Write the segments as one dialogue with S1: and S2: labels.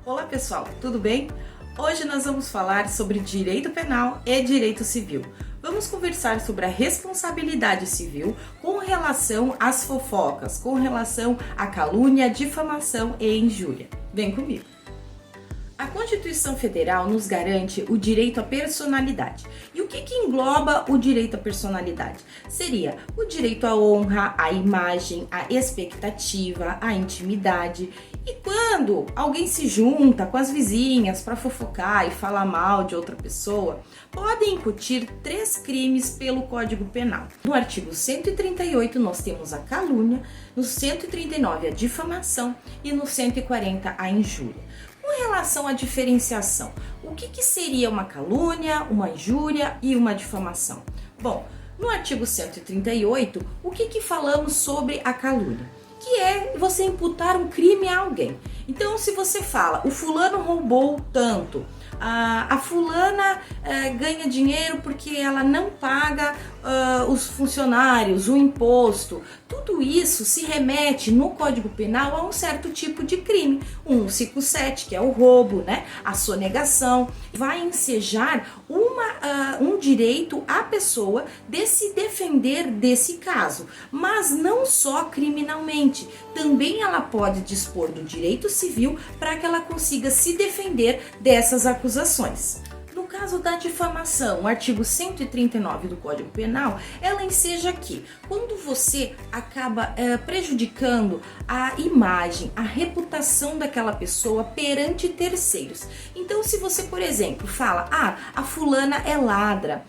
S1: Olá pessoal, tudo bem? Hoje nós vamos falar sobre direito penal e direito civil. Vamos conversar sobre a responsabilidade civil com relação às fofocas, com relação à calúnia, difamação e injúria. Vem comigo! A Constituição Federal nos garante o direito à personalidade. E o que engloba o direito à personalidade? Seria o direito à honra, à imagem, à expectativa, à intimidade. E quando alguém se junta com as vizinhas para fofocar e falar mal de outra pessoa, podem incutir 3 crimes pelo Código Penal. No artigo 138 nós temos a calúnia, no 139 a difamação e no 140 a injúria. Com relação à diferenciação, o que seria uma calúnia, uma injúria e uma difamação? Bom, no artigo 138, o que falamos sobre a calúnia? Que é você imputar um crime a alguém. Então, se você fala, o fulano roubou tanto, a fulana ganha dinheiro porque ela não paga os funcionários, o imposto, tudo isso se remete no Código Penal a um certo tipo de crime, 157, que é o roubo, né? A sonegação, vai ensejar um direito à pessoa de se defender desse caso, mas não só criminalmente, também ela pode dispor do direito civil para que ela consiga se defender dessas acusações. No caso da difamação, o artigo 139 do Código Penal, ela enseja que quando você acaba prejudicando a imagem, a reputação daquela pessoa perante terceiros. Então, se você, por exemplo, fala, a fulana é ladra,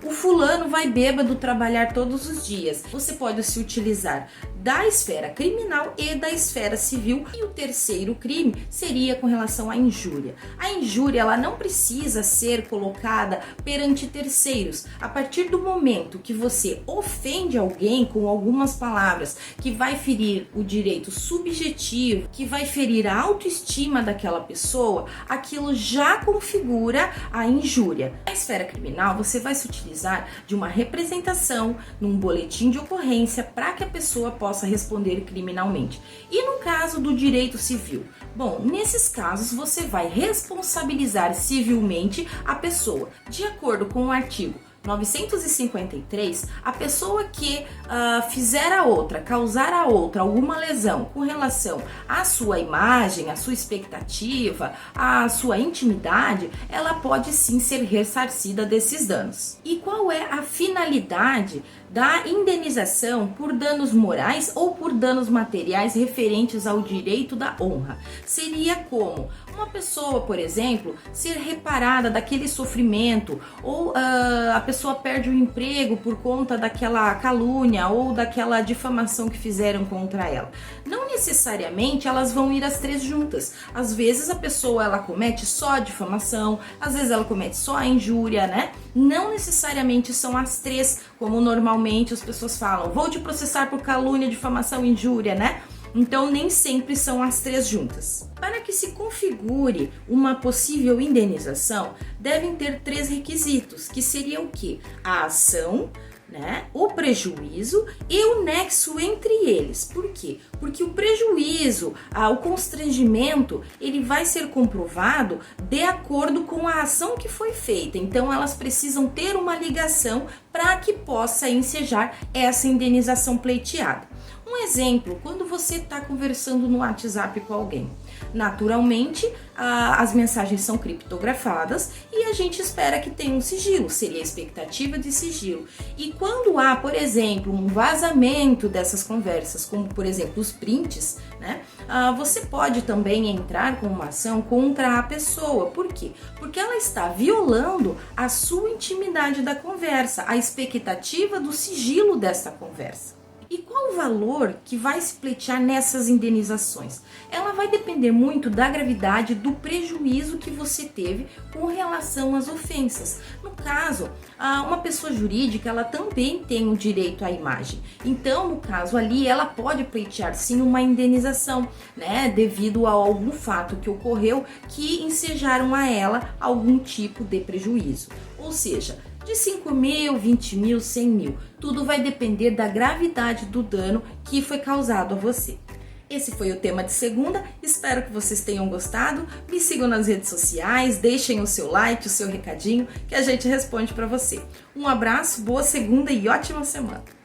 S1: o fulano vai bêbado trabalhar todos os dias, você pode se utilizar da esfera criminal e da esfera civil. E o terceiro crime seria com relação à injúria. A injúria, ela não precisa ser colocada perante terceiros. A partir do momento que você ofende alguém com algumas palavras que vai ferir o direito subjetivo, que vai ferir a autoestima daquela pessoa, aquilo já configura a injúria. Na esfera criminal, você vai se utilizar de uma representação num boletim de ocorrência para que a pessoa possa responder criminalmente. E no caso do direito civil? Bom, nesses casos você vai responsabilizar civilmente a pessoa. De acordo com o artigo 953, a pessoa que fizer a outra, causar a outra alguma lesão com relação à sua imagem, à sua expectativa, à sua intimidade, ela pode sim ser ressarcida desses danos. E qual é a finalidade da indenização por danos morais ou por danos materiais referentes ao direito da honra? Seria como uma pessoa, por exemplo, ser reparada daquele sofrimento, ou a pessoa perde o emprego por conta daquela calúnia ou daquela difamação que fizeram contra ela. Não necessariamente elas vão ir as 3 juntas. Às vezes a pessoa ela comete só a difamação, às vezes ela comete só a injúria, né? Não necessariamente são as 3, como normalmente as pessoas falam, vou te processar por calúnia, difamação e injúria, né? Então, nem sempre são as 3 juntas. Para que se configure uma possível indenização, devem ter 3 requisitos, que seria o quê? A ação, né? O prejuízo e o nexo entre eles. Por quê? Porque o prejuízo, o constrangimento, ele vai ser comprovado de acordo com a ação que foi feita. Então, elas precisam ter uma ligação para que possa ensejar essa indenização pleiteada. Um exemplo, quando você está conversando no WhatsApp com alguém, naturalmente as mensagens são criptografadas e a gente espera que tenha um sigilo, seria a expectativa de sigilo. E quando há, por exemplo, um vazamento dessas conversas, como por exemplo os prints, né? Você pode também entrar com uma ação contra a pessoa. Por quê? Porque ela está violando a sua intimidade da conversa, a expectativa do sigilo dessa conversa. E qual o valor que vai se pleitear nessas indenizações? Ela vai depender muito da gravidade do prejuízo que você teve com relação às ofensas. No caso, uma pessoa jurídica, ela também tem o direito à imagem. Então, no caso ali, ela pode pleitear sim uma indenização, né, devido a algum fato que ocorreu que ensejaram a ela algum tipo de prejuízo. Ou seja, de 5 mil, 20 mil, 100 mil. Tudo vai depender da gravidade do dano que foi causado a você. Esse foi o tema de segunda, espero que vocês tenham gostado. Me sigam nas redes sociais, deixem o seu like, o seu recadinho, que a gente responde para você. Um abraço, boa segunda e ótima semana!